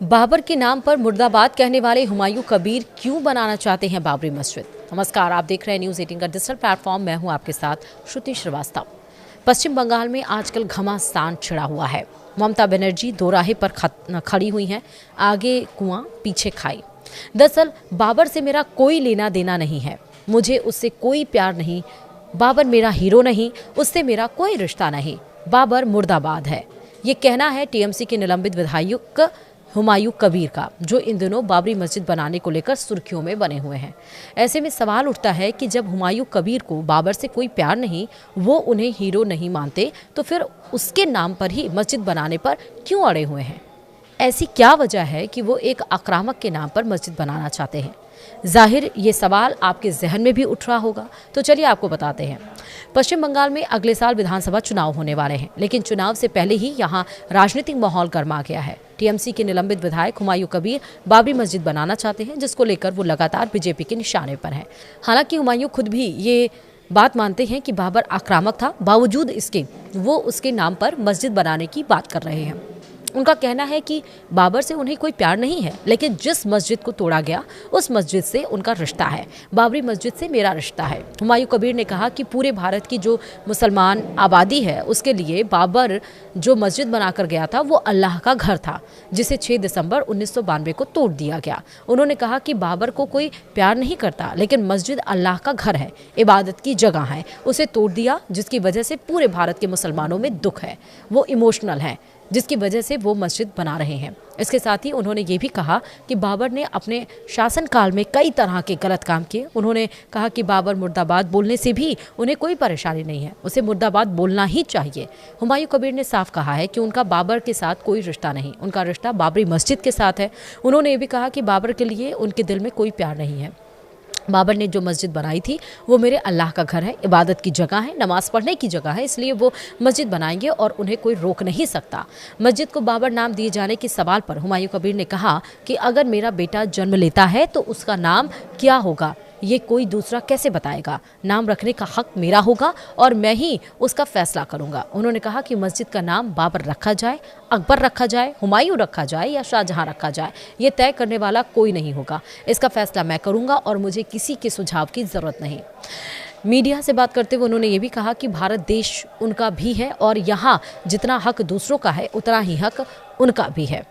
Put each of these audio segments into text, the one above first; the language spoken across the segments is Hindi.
बाबर के नाम पर मुर्दाबाद कहने वाले हुमायूं कबीर क्यों बनाना चाहते हैं बाबरी मस्जिद। नमस्कार, आप देख रहे हैं न्यूज़ 18 का डिजिटल प्लेटफॉर्म। मैं हूं आपके साथ श्रुति श्रीवास्तव। पश्चिम बंगाल में आजकल घमासान छिड़ा हुआ है। ममता बनर्जी दोराहे पर खड़ी हुई हैं, आगे कुआं पीछे खाई। दरअसल बाबर से मेरा कोई लेना देना नहीं है, मुझे उससे कोई प्यार नहीं। बाबर मेरा हीरो नहीं, उससे मेरा कोई रिश्ता नहीं। बाबर मुर्दाबाद है, ये कहना है टीएमसी के निलंबित विधायक हुमायूं कबीर का, जो इन दिनों बाबरी मस्जिद बनाने को लेकर सुर्खियों में बने हुए हैं। ऐसे में सवाल उठता है कि जब हुमायूं कबीर को बाबर से कोई प्यार नहीं, वो उन्हें हीरो नहीं मानते, तो फिर उसके नाम पर ही मस्जिद बनाने पर क्यों अड़े हुए हैं। ऐसी क्या वजह है कि वो एक आक्रामक के नाम पर मस्जिद बनाना चाहते हैं। जाहिर ये सवाल आपके जहन में भी उठ रहा होगा, तो चलिए आपको बताते हैं। पश्चिम बंगाल में अगले साल विधानसभा चुनाव होने वाले हैं, लेकिन चुनाव से पहले ही यहाँ राजनीतिक माहौल गर्मा गया है। टीएमसी के निलंबित विधायक हुमायूं कबीर बाबरी मस्जिद बनाना चाहते हैं, जिसको लेकर वो लगातार बीजेपी के निशाने पर हैं। हालांकि हुमायूं खुद भी ये बात मानते हैं कि बाबर आक्रामक था, बावजूद इसके वो उसके नाम पर मस्जिद बनाने की बात कर रहे हैं। उनका कहना है कि बाबर से उन्हें कोई प्यार नहीं है, लेकिन जिस मस्जिद को तोड़ा गया उस मस्जिद से उनका रिश्ता है। बाबरी मस्जिद से मेरा रिश्ता है। हुमायूं कबीर ने कहा कि पूरे भारत की जो मुसलमान आबादी है, उसके लिए बाबर जो मस्जिद बनाकर गया था वो अल्लाह का घर था, जिसे 6 दिसंबर 1992 को तोड़ दिया गया। उन्होंने कहा कि बाबर को कोई प्यार नहीं करता, लेकिन मस्जिद अल्लाह का घर है, इबादत की जगह है, उसे तोड़ दिया, जिसकी वजह से पूरे भारत के मुसलमानों में दुख है। वो इमोशनल है, जिसकी वजह से वो मस्जिद बना रहे हैं। इसके साथ ही उन्होंने ये भी कहा कि बाबर ने अपने शासनकाल में कई तरह के गलत काम किए। उन्होंने कहा कि बाबर मुर्दाबाद बोलने से भी उन्हें कोई परेशानी नहीं है, उसे मुर्दाबाद बोलना ही चाहिए। हुमायूं कबीर ने साफ कहा है कि उनका बाबर के साथ कोई रिश्ता नहीं, उनका रिश्ता बाबरी मस्जिद के साथ है। उन्होंने ये भी कहा कि बाबर के लिए उनके दिल में कोई प्यार नहीं है। बाबर ने जो मस्जिद बनाई थी वो मेरे अल्लाह का घर है, इबादत की जगह है, नमाज पढ़ने की जगह है, इसलिए वो मस्जिद बनाएंगे और उन्हें कोई रोक नहीं सकता। मस्जिद को बाबर नाम दिए जाने के सवाल पर हुमायूं कबीर ने कहा कि अगर मेरा बेटा जन्म लेता है तो उसका नाम क्या होगा ये कोई दूसरा कैसे बताएगा। नाम रखने का हक मेरा होगा और मैं ही उसका फैसला करूंगा। उन्होंने कहा कि मस्जिद का नाम बाबर रखा जाए, अकबर रखा जाए, हुमायूं रखा जाए या शाहजहां रखा जाए, ये तय करने वाला कोई नहीं होगा। इसका फैसला मैं करूंगा और मुझे किसी के सुझाव की ज़रूरत नहीं। मीडिया से बात करते हुए उन्होंने ये भी कहा कि भारत देश उनका भी है और यहाँ जितना हक दूसरों का है उतना ही हक उनका भी है।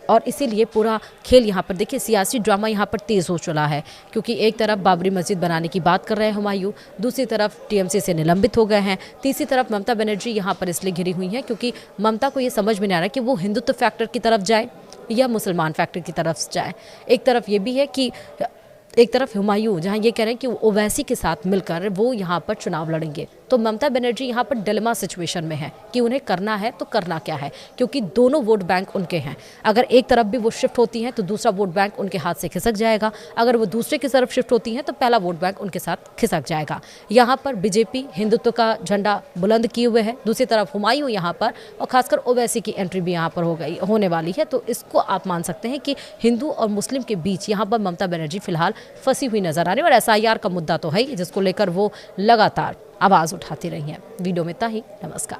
और इसीलिए पूरा खेल यहाँ पर देखिए, सियासी ड्रामा यहाँ पर तेज़ हो चला है, क्योंकि एक तरफ बाबरी मस्जिद बनाने की बात कर रहे हैं हुमायूं, दूसरी तरफ टीएमसी से निलंबित हो गए हैं, तीसरी तरफ ममता बनर्जी यहाँ पर इसलिए घिरी हुई हैं क्योंकि ममता को ये समझ में नहीं आ रहा कि वो हिंदुत्व फैक्टर की तरफ जाए या मुसलमान फैक्टर की तरफ जाए। एक तरफ ये भी है कि एक तरफ हुमायूं जहां ये कह रहे हैं कि ओवैसी के साथ मिलकर वो यहाँ पर चुनाव लड़ेंगे, तो ममता बनर्जी यहाँ पर डिलेमा सिचुएशन में है कि उन्हें करना है तो करना क्या है, क्योंकि दोनों वोट बैंक उनके हैं। अगर एक तरफ भी वो शिफ्ट होती हैं तो दूसरा वोट बैंक उनके हाथ से खिसक जाएगा, अगर वो दूसरे की तरफ शिफ्ट होती हैं तो पहला वोट बैंक उनके साथ खिसक जाएगा। यहाँ पर बीजेपी हिंदुत्व का झंडा बुलंद किए हुए है, दूसरी तरफ हुमायूं यहाँ पर, और खासकर ओवैसी की एंट्री भी यहाँ पर होने वाली है। तो इसको आप मान सकते हैं कि हिंदू और मुस्लिम के बीच यहाँ पर ममता बनर्जी फिलहाल फंसी हुई नजर आ रही है। और एसआईआर का मुद्दा तो है ही, जिसको लेकर वो लगातार आवाज़ उठाती रही हैं। वीडियो में इतना ही। नमस्कार।